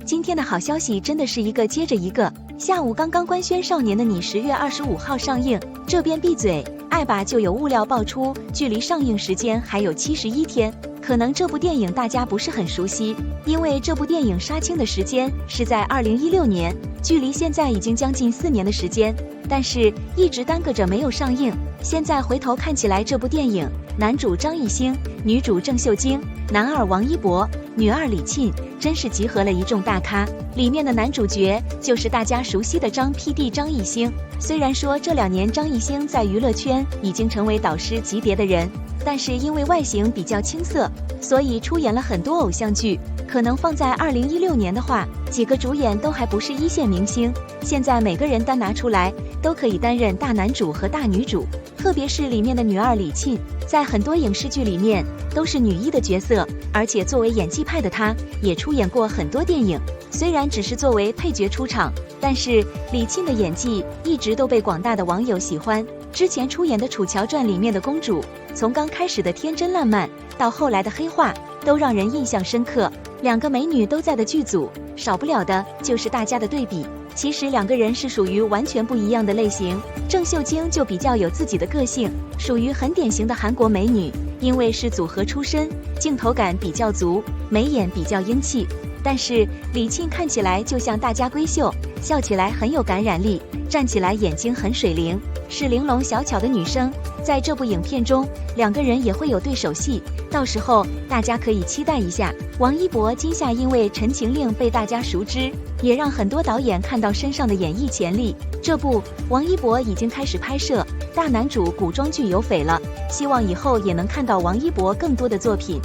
今天的好消息真的是一个接着一个。下午刚刚官宣《少年的你》10月25号上映，这边闭嘴，爱吧就有物料爆出，距离上映时间还有71天。可能这部电影大家不是很熟悉，因为这部电影杀青的时间是在2016年，距离现在已经将近4年的时间，但是一直耽搁着没有上映。现在回头看起来，这部电影男主张艺兴，女主郑秀晶，男二王一博，女二李沁，真是集合了一众大咖。里面的男主角就是大家熟悉的张 PD 张艺兴。虽然说这2年张艺兴在娱乐圈已经成为导师级别的人，但是因为外形比较青涩，所以出演了很多偶像剧。可能放在2016年的话，几个主演都还不是1线明星，现在每个人单拿出来都可以担任大男主和大女主。特别是里面的女二李沁，在很多影视剧里面都是女一的角色，而且作为演技派的她，也出演过很多电影。虽然只是作为配角出场，但是李沁的演技一直都被广大的网友喜欢。之前出演的《楚乔传》里面的公主，从刚开始的天真烂漫到后来的黑化，都让人印象深刻。2个美女都在的剧组，少不了的就是大家的对比。其实2个人是属于完全不一样的类型。郑秀晶就比较有自己的个性，属于很典型的韩国美女，因为是组合出身，镜头感比较足，眉眼比较英气。但是李沁看起来就像大家闺秀，笑起来很有感染力，站起来眼睛很水灵，是玲珑小巧的女生。在这部影片中，2个人也会有对手戏，到时候大家可以期待一下。王一博今夏因为《陈情令》被大家熟知，也让很多导演看到身上的演艺潜力。这部王一博已经开始拍摄大男主古装剧《有匪》了，希望以后也能看到王一博更多的作品。